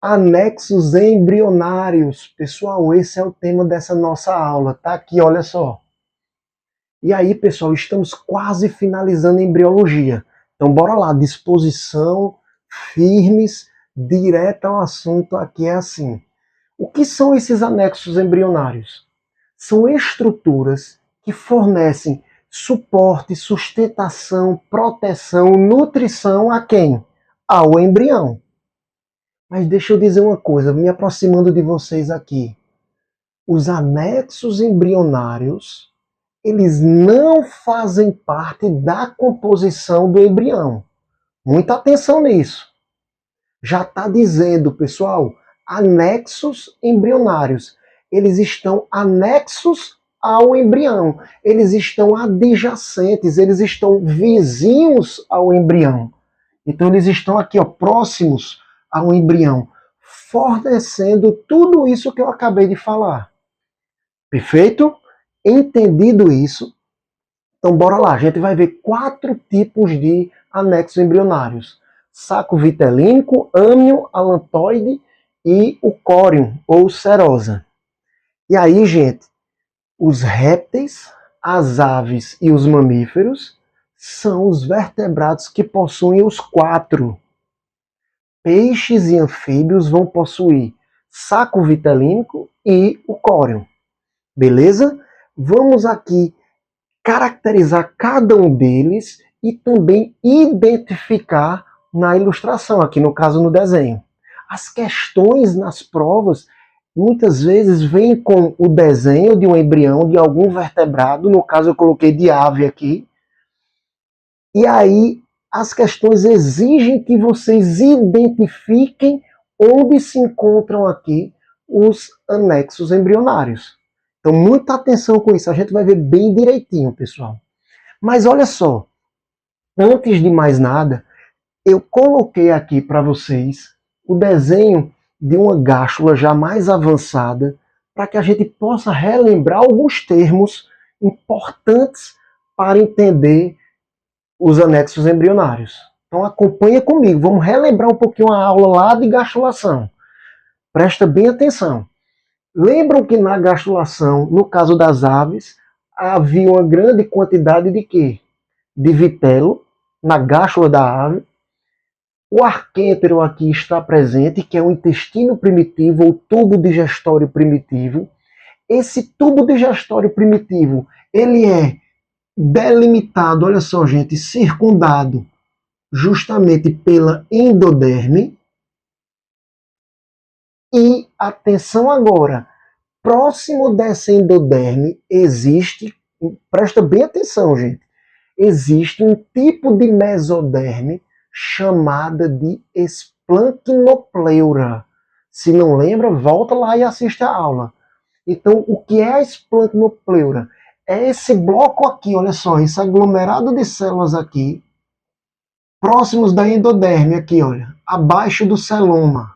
Anexos embrionários. Pessoal, esse é o tema dessa nossa aula, tá aqui, olha só. E aí, pessoal, estamos quase finalizando a embriologia. Então, bora lá, disposição, firmes, direto ao assunto, aqui é assim. O que são esses anexos embrionários? São estruturas que fornecem suporte, sustentação, proteção, nutrição a quem? Ao embrião. Mas deixa eu dizer uma coisa, me aproximando de vocês aqui. Os anexos embrionários, eles não fazem parte da composição do embrião. Muita atenção nisso. Já está dizendo, pessoal, anexos embrionários. Eles estão anexos ao embrião. Eles estão adjacentes, eles estão vizinhos ao embrião. Então eles estão aqui, ó, próximos ao embrião, fornecendo tudo isso que eu acabei de falar. Perfeito? Entendido isso, então bora lá, a gente vai ver 4 tipos de anexos embrionários. Saco vitelínico, âmnion, alantoide e o córium, ou serosa. E aí, gente, os répteis, as aves e os mamíferos são os vertebrados que possuem os 4. Peixes e anfíbios vão possuir saco vitelínico e o córium. Beleza? Vamos aqui caracterizar cada um deles e também identificar na ilustração, aqui no caso no desenho. As questões nas provas muitas vezes vêm com o desenho de um embrião de algum vertebrado, no caso eu coloquei de ave aqui, e aí as questões exigem que vocês identifiquem onde se encontram aqui os anexos embrionários. Então, muita atenção com isso, a gente vai ver bem direitinho, pessoal. Mas olha só, antes de mais nada, eu coloquei aqui para vocês o desenho de uma gástula já mais avançada, para que a gente possa relembrar alguns termos importantes para entender os anexos embrionários. Então acompanha comigo, vamos relembrar um pouquinho a aula lá de gastrulação. Presta bem atenção. Lembram que na gastrulação, no caso das aves, havia uma grande quantidade de quê? De vitelo na gástrula da ave. O arquêntero aqui está presente, que é o intestino primitivo, ou tubo digestório primitivo. Esse tubo digestório primitivo, ele é delimitado, olha só, gente, circundado justamente pela endoderme. E atenção agora, próximo dessa endoderme existe, presta bem atenção, gente, existe um tipo de mesoderme chamada de esplancnopleura. Se não lembra, volta lá e assiste a aula. Então, o que é a esplancnopleura? É esse bloco aqui, olha só, esse aglomerado de células aqui, próximos da endoderme, aqui, olha, abaixo do celoma,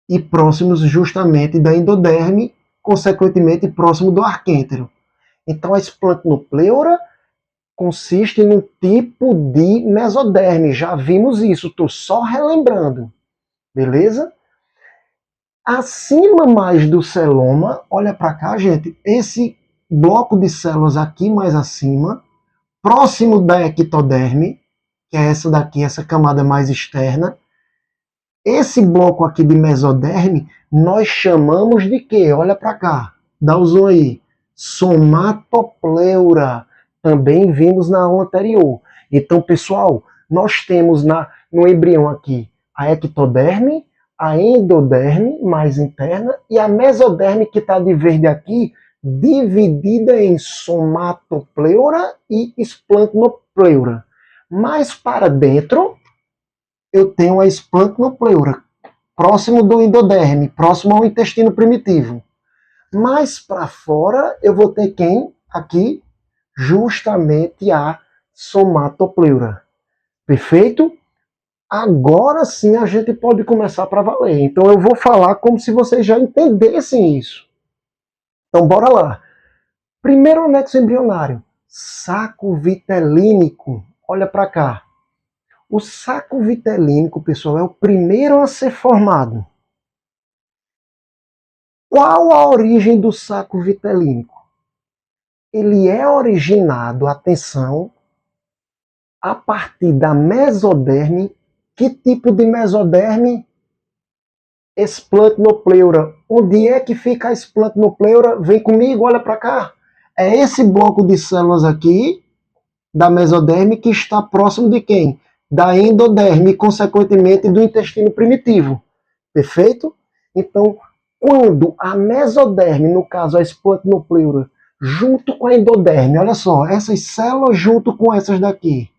e próximos justamente da endoderme, consequentemente próximo do arquêntero. Então, a esplancnopleura consiste num tipo de mesoderme, já vimos isso, estou só relembrando, beleza? Acima mais do celoma, olha para cá, gente, esse bloco de células aqui mais acima, próximo da ectoderme, que é essa daqui, essa camada mais externa, esse bloco aqui de mesoderme, nós chamamos de quê? Olha para cá, dá o zoom aí, somatopleura. Também vimos na aula anterior. Então, pessoal, nós temos no embrião aqui a ectoderme, a endoderme mais interna e a mesoderme, que está de verde aqui, dividida em somatopleura e esplancnopleura. Mais para dentro, eu tenho a esplancnopleura, próximo do endoderme, próximo ao intestino primitivo. Mais para fora, eu vou ter quem? Aqui, justamente a somatopleura. Perfeito? Agora sim a gente pode começar para valer. Então eu vou falar como se vocês já entendessem isso. Então bora lá. Primeiro anexo embrionário, saco vitelínico. Olha para cá. O saco vitelínico, pessoal, é o primeiro a ser formado. Qual a origem do saco vitelínico? Ele é originado, atenção, a partir da mesoderme. Que tipo de mesoderme? Esplantopleura. Onde é que fica a esplantopleura? Vem comigo, olha para cá. É esse bloco de células aqui, da mesoderme, que está próximo de quem? Da endoderme, e consequentemente do intestino primitivo. Perfeito? Então, quando a mesoderme, no caso a esplantopleura, junto com a endoderme, olha só, essas células junto com essas daqui,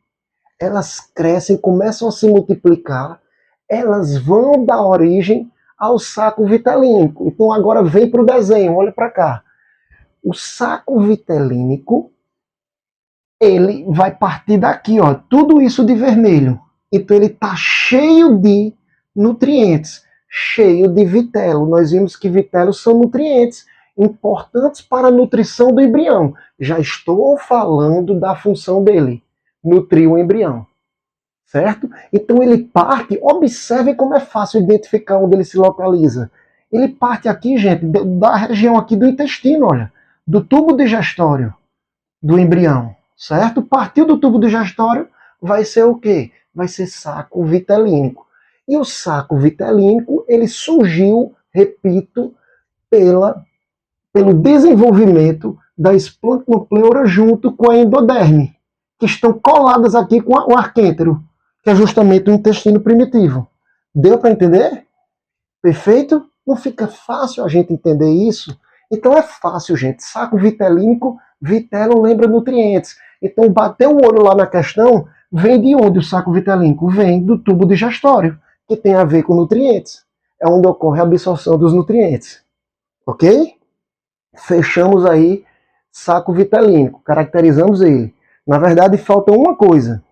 elas crescem, começam a se multiplicar, elas vão dar origem ao saco vitelínico. Então agora vem para o desenho, olha para cá. O saco vitelínico, ele vai partir daqui, ó, tudo isso de vermelho. Então ele está cheio de nutrientes, cheio de vitelo. Nós vimos que vitelos são nutrientes importantes para a nutrição do embrião. Já estou falando da função dele, nutrir o embrião. Certo? Então ele parte, observe como é fácil identificar onde ele se localiza. Ele parte aqui, gente, da região aqui do intestino, olha, do tubo digestório do embrião, certo? Partiu do tubo digestório, vai ser o quê? Vai ser saco vitelínico. E o saco vitelínico, ele surgiu, repito, pelo desenvolvimento da esplantopleura junto com a endoderme, que estão coladas aqui com o arquêntero, que é justamente o intestino primitivo. Deu para entender? Perfeito? Não fica fácil a gente entender isso? Então é fácil, gente. Saco vitelínico, vitelo lembra nutrientes. Então bater o olho lá na questão, vem de onde o saco vitelínico? Vem do tubo digestório, que tem a ver com nutrientes. É onde ocorre a absorção dos nutrientes. Ok? Fechamos aí saco vitelínico, caracterizamos ele. Na verdade, falta uma coisa.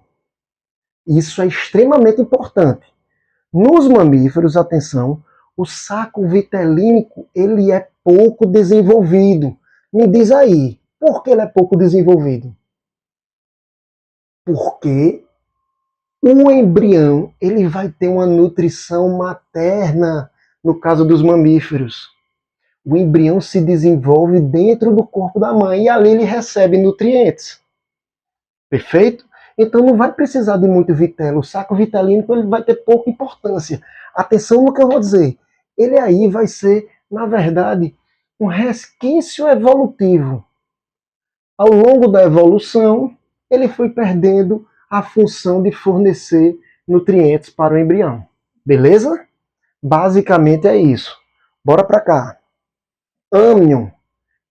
Isso é extremamente importante. Nos mamíferos, atenção, o saco vitelínico, ele é pouco desenvolvido. Me diz aí, por que ele é pouco desenvolvido? Porque o embrião, ele vai ter uma nutrição materna, no caso dos mamíferos. O embrião se desenvolve dentro do corpo da mãe e ali ele recebe nutrientes. Perfeito? Então não vai precisar de muito vitelo. O saco vitelínico ele vai ter pouca importância. Atenção no que eu vou dizer. Ele aí vai ser, na verdade, um resquício evolutivo. Ao longo da evolução, ele foi perdendo a função de fornecer nutrientes para o embrião. Beleza? Basicamente é isso. Bora para cá. Âmnion.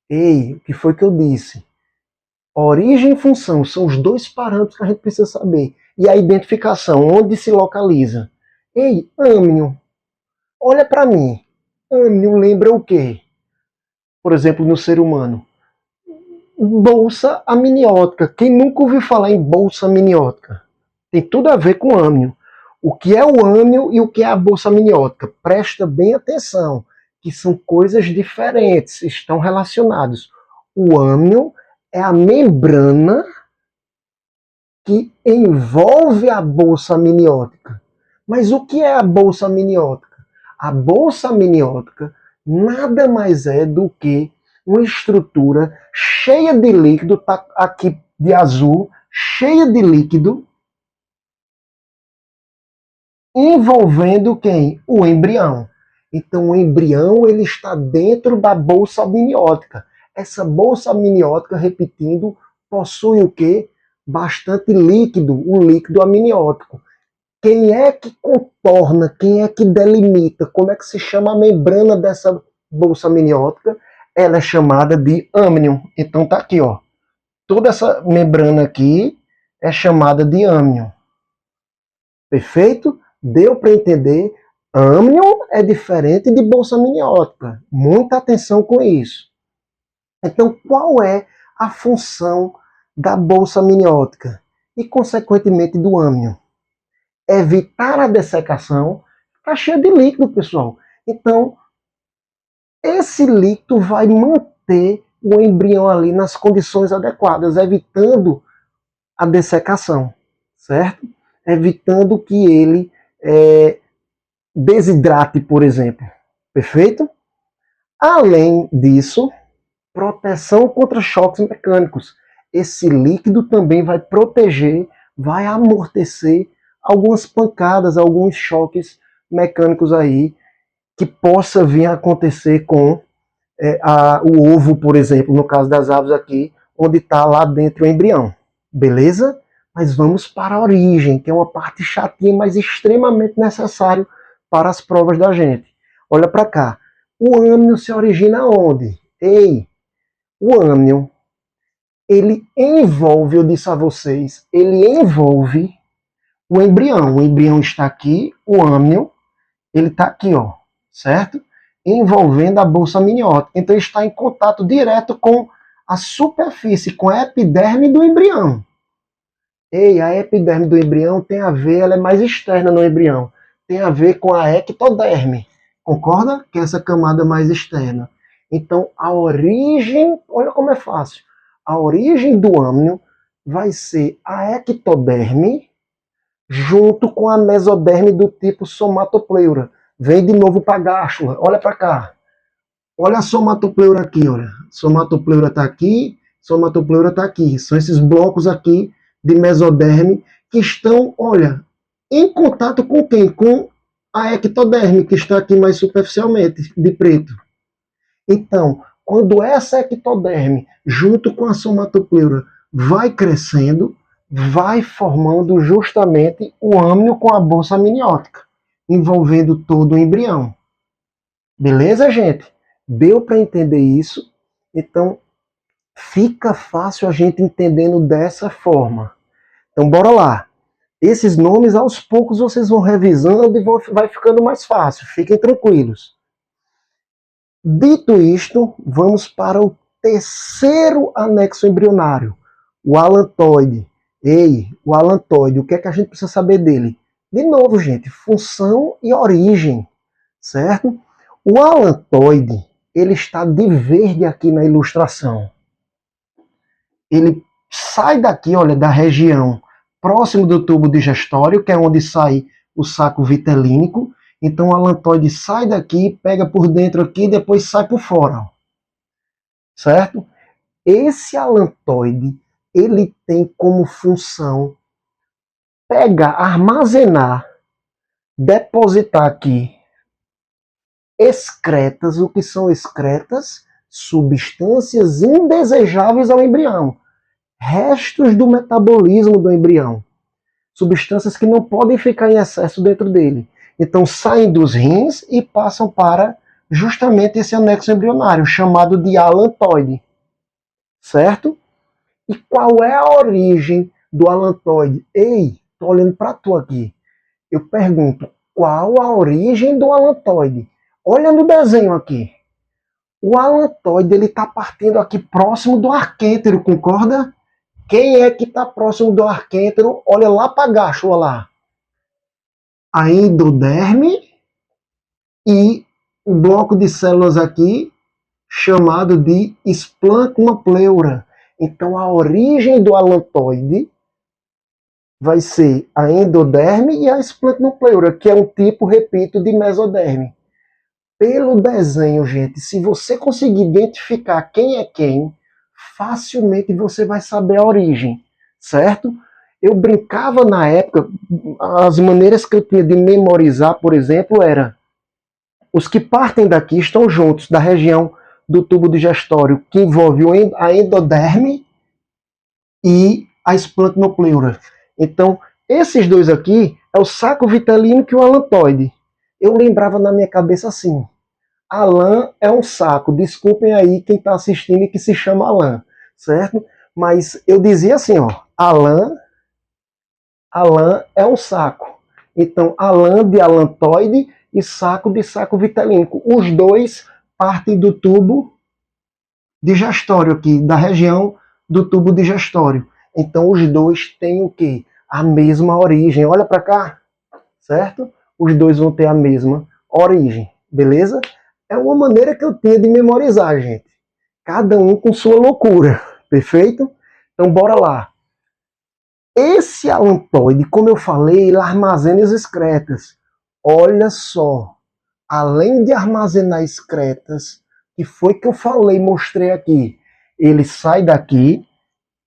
Ei, o que foi que eu disse? Origem e função são os dois parâmetros que a gente precisa saber. E a identificação, onde se localiza. Ei, âmnion, olha para mim. Âmnion lembra o quê? Por exemplo, no ser humano. Bolsa amniótica. Quem nunca ouviu falar em bolsa amniótica? Tem tudo a ver com âmnion. O que é o âmnion e o que é a bolsa amniótica? Presta bem atenção, que são coisas diferentes, estão relacionados. O âmnion é a membrana que envolve a bolsa amniótica. Mas o que é a bolsa amniótica? A bolsa amniótica nada mais é do que uma estrutura cheia de líquido, tá aqui de azul, cheia de líquido, envolvendo quem? O embrião. Então o embrião ele está dentro da bolsa amniótica. Essa bolsa amniótica, repetindo, possui o quê? Bastante líquido, o líquido amniótico. Quem é que contorna, quem é que delimita, como é que se chama a membrana dessa bolsa amniótica? Ela é chamada de âmnion. Então tá aqui, ó. Toda essa membrana aqui é chamada de âmnion. Perfeito? Deu para entender? Âmnion é diferente de bolsa amniótica. Muita atenção com isso. Então, qual é a função da bolsa amniótica e, consequentemente, do âmnion? Evitar a dessecação. Está cheio de líquido, pessoal. Então, esse líquido vai manter o embrião ali nas condições adequadas, evitando a dessecação, certo? evitando que ele desidrate, por exemplo. Perfeito? Além disso, proteção contra choques mecânicos. Esse líquido também vai proteger, vai amortecer algumas pancadas, alguns choques mecânicos aí que possa vir a acontecer com o ovo, por exemplo, no caso das aves aqui, onde está lá dentro o embrião. Beleza? Mas vamos para a origem, que é uma parte chatinha, mas extremamente necessário para as provas da gente. Olha para cá. O âmnio se origina onde? Ei, o âmnio, ele envolve, eu disse a vocês, ele envolve o embrião. O embrião está aqui, o âmnio, ele está aqui, ó, certo? Envolvendo a bolsa amniótica. Então está em contato direto com a superfície, com a epiderme do embrião. Ei, a epiderme do embrião tem a ver, ela é mais externa no embrião, tem a ver com a ectoderme. Concorda? Que é essa camada mais externa. Então, a origem, olha como é fácil. A origem do âmnio vai ser a ectoderme junto com a mesoderme do tipo somatopleura. Vem de novo para a gástula. Olha para cá. Olha a somatopleura aqui, olha. Somatopleura está aqui, somatopleura está aqui. São esses blocos aqui de mesoderme que estão, olha, em contato com quem? Com a ectoderme, que está aqui mais superficialmente, de preto. Então, quando essa ectoderme, junto com a somatopleura, vai crescendo, vai formando justamente o âmnio com a bolsa amniótica, envolvendo todo o embrião. Beleza, gente? Deu para entender isso? Então, fica fácil a gente entendendo dessa forma. Então, bora lá. Esses nomes, aos poucos, vocês vão revisando e vai ficando mais fácil. Fiquem tranquilos. Dito isto, vamos para o terceiro anexo embrionário, o alantoide. Ei, o alantoide, o que é que a gente precisa saber dele? De novo, gente, função e origem, certo? O alantoide, ele está de verde aqui na ilustração. Ele sai daqui, olha, da região próximo do tubo digestório, que é onde sai o saco vitelínico. Então o alantoide sai daqui, pega por dentro aqui e depois sai por fora. Certo? Esse alantoide, ele tem como função pegar, armazenar, depositar aqui excretas. O que são excretas? Substâncias indesejáveis ao embrião. Restos do metabolismo do embrião. Substâncias que não podem ficar em excesso dentro dele. Então saem dos rins e passam para justamente esse anexo embrionário, chamado de alantoide. Certo? E qual é a origem do alantoide? Ei, tô olhando para tu aqui. Eu pergunto, qual a origem do alantoide? Olha no desenho aqui. O alantoide, ele está partindo aqui próximo do arquêntero, concorda? Quem é que está próximo do arquêntero? Olha lá para a gástula lá. A endoderme e o bloco de células aqui chamado de esplancnopleura. Então a origem do alantoide vai ser a endoderme e a esplancnopleura, que é um tipo, repito, de mesoderme. Pelo desenho, gente, se você conseguir identificar quem é quem, facilmente você vai saber a origem, certo? Eu brincava na época, as maneiras que eu tinha de memorizar, por exemplo, era os que partem daqui estão juntos, da região do tubo digestório, que envolve a endoderme e a esplancnopleura. Então, esses dois aqui é o saco vitelínico e o alantoide. Eu lembrava na minha cabeça assim, Alan é um saco, desculpem aí quem está assistindo e que se chama Alan, certo? Mas eu dizia assim, ó, Alan é um saco. Então, Alan de alantoide e saco de saco vitelínico. Os dois partem do tubo digestório aqui, da região do tubo digestório. Então, os dois têm o quê? A mesma origem. Olha para cá, certo? Os dois vão ter a mesma origem, beleza? É uma maneira que eu tenho de memorizar, gente. Cada um com sua loucura, perfeito? Então, bora lá. Esse alantoide, como eu falei, ele armazena as excretas. Olha só, além de armazenar excretas, que foi que eu falei, mostrei aqui, ele sai daqui,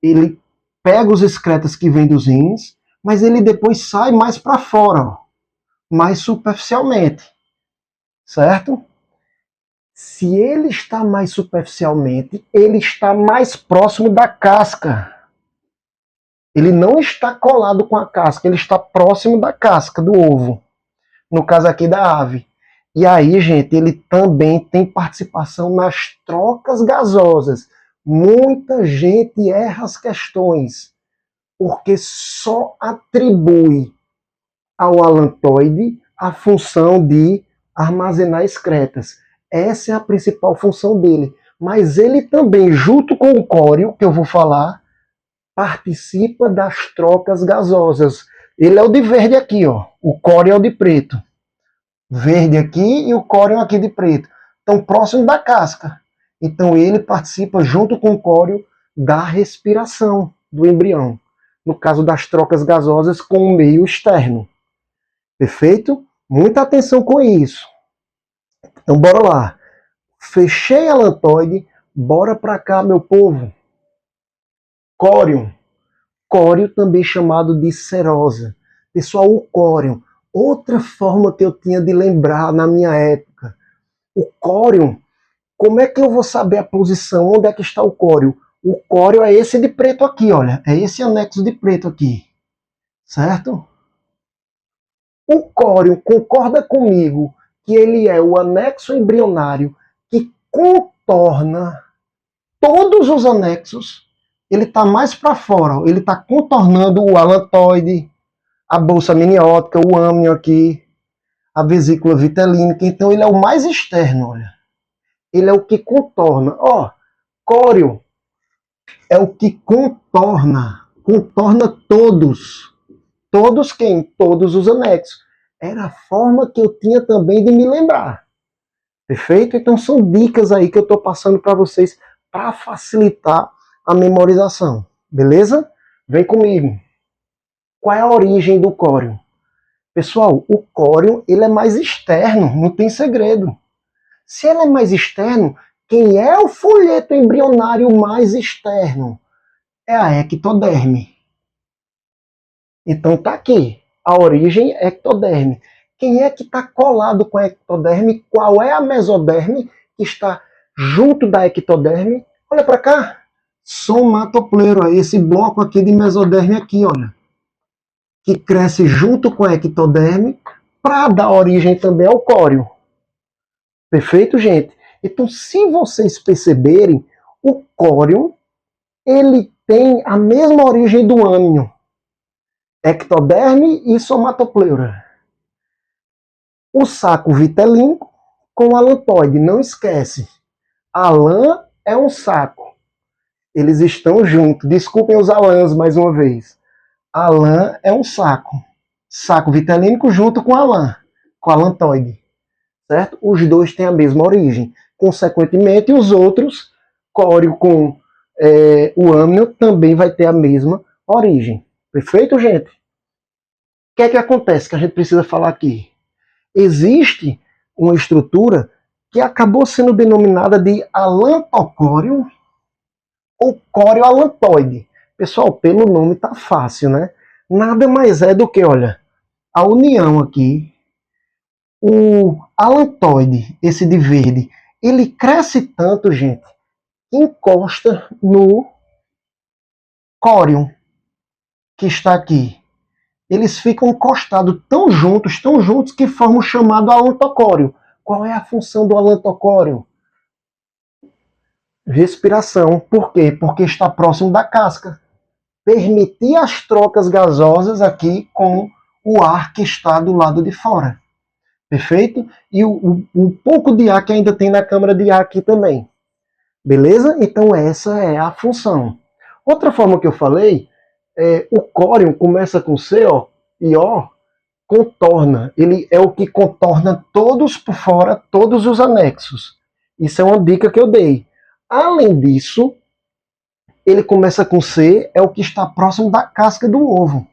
ele pega os excretas que vêm dos rins, mas ele depois sai mais para fora, ó, mais superficialmente, certo? Se ele está mais superficialmente, ele está mais próximo da casca. Ele não está colado com a casca, ele está próximo da casca do ovo. No caso aqui da ave. E aí, gente, ele também tem participação nas trocas gasosas. Muita gente erra as questões, porque só atribui ao alantoide a função de armazenar excretas. Essa é a principal função dele. Mas ele também, junto com o córeo, que eu vou falar, participa das trocas gasosas. Ele é o de verde aqui, ó. O córeo é o de preto. Verde aqui e o córeo aqui de preto. Estão próximos da casca. Então ele participa junto com o córeo da respiração do embrião. No caso das trocas gasosas com o meio externo. Perfeito? Muita atenção com isso. Então bora lá. Fechei a alantoide. Bora para cá, meu povo. Córeo. Córeo também chamado de serosa. Pessoal, o córeo. Outra forma que eu tinha de lembrar na minha época. O córeo, como é que eu vou saber a posição? Onde é que está o córeo? O córeo é esse de preto aqui, olha. É esse anexo de preto aqui. Certo? O córeo concorda comigo que ele é o anexo embrionário que contorna todos os anexos. Ele está mais para fora. Ele está contornando o alantoide, a bolsa amniótica, o âmnio aqui, a vesícula vitelínica. Então ele é o mais externo, olha. Ele é o que contorna. Ó, córeo é o que contorna todos. Todos quem? Todos os anexos. Era a forma que eu tinha também de me lembrar. Perfeito? Então são dicas aí que eu estou passando para vocês para facilitar a memorização. Beleza? Vem comigo. Qual é a origem do córeo? Pessoal, o córeo ele é mais externo, não tem segredo. Se ele é mais externo, quem é o folheto embrionário mais externo? É a ectoderme. Então tá aqui, a origem é ectoderme. Quem é que está colado com a ectoderme? Qual é a mesoderme que está junto da ectoderme? Olha para cá, somatopleuro, esse bloco aqui de mesoderme aqui, olha, que cresce junto com a ectoderme para dar origem também ao córeo. Perfeito, gente? Então, se vocês perceberem, o córeo ele tem a mesma origem do âmnio, ectoderme e somatopleura. O saco vitelínico com alantoide, não esquece. A lã é um saco. Eles estão juntos. Desculpem os alãs mais uma vez. A lã é um saco. Saco vitelínico junto com a lã, com a alantoide. Certo? Os dois têm a mesma origem. Consequentemente, os outros, córeo com o âmnio, também vai ter a mesma origem. Perfeito, gente? O que é que acontece que a gente precisa falar aqui? Existe uma estrutura que acabou sendo denominada de alantocóreo ou córeo alantoide. Pessoal, pelo nome tá fácil, né? Nada mais é do que, olha, a união aqui. O alantoide, esse de verde, ele cresce tanto, gente, que encosta no córeo que está aqui. Eles ficam encostados tão juntos, que formam o chamado alantocóreo. Qual é a função do alantocóreo? Respiração. Por quê? Porque está próximo da casca. Permitir as trocas gasosas aqui com o ar que está do lado de fora. Perfeito? E o pouco de ar que ainda tem na câmara de ar aqui também. Beleza? Então essa é a função. Outra forma que eu falei, o córeo começa com C, ó, e O, contorna. Ele é o que contorna todos por fora, todos os anexos. Isso é uma dica que eu dei. Além disso, ele começa com C, é o que está próximo da casca do ovo.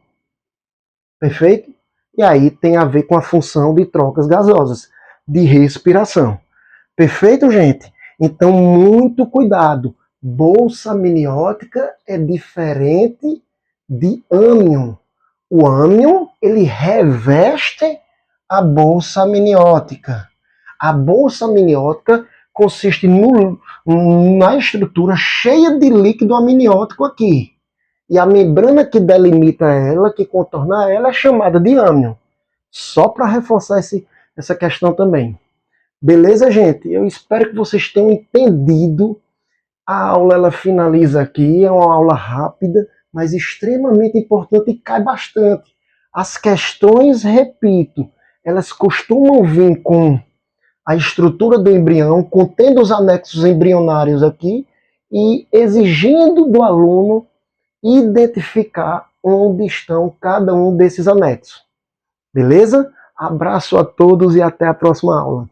Perfeito? E aí tem a ver com a função de trocas gasosas, de respiração. Perfeito, gente? Então, muito cuidado. Bolsa amniótica é diferente de ânion. O ânion, ele reveste a bolsa amniótica. A bolsa amniótica consiste na estrutura cheia de líquido amniótico aqui. E a membrana que delimita ela, que contorna ela, é chamada de ânion. Só para reforçar essa questão também. Beleza, gente? Eu espero que vocês tenham entendido. A aula ela finaliza aqui, é uma aula rápida, mas extremamente importante e cai bastante. As questões, repito, elas costumam vir com a estrutura do embrião, contendo os anexos embrionários aqui e exigindo do aluno identificar onde estão cada um desses anexos. Beleza? Abraço a todos e até a próxima aula.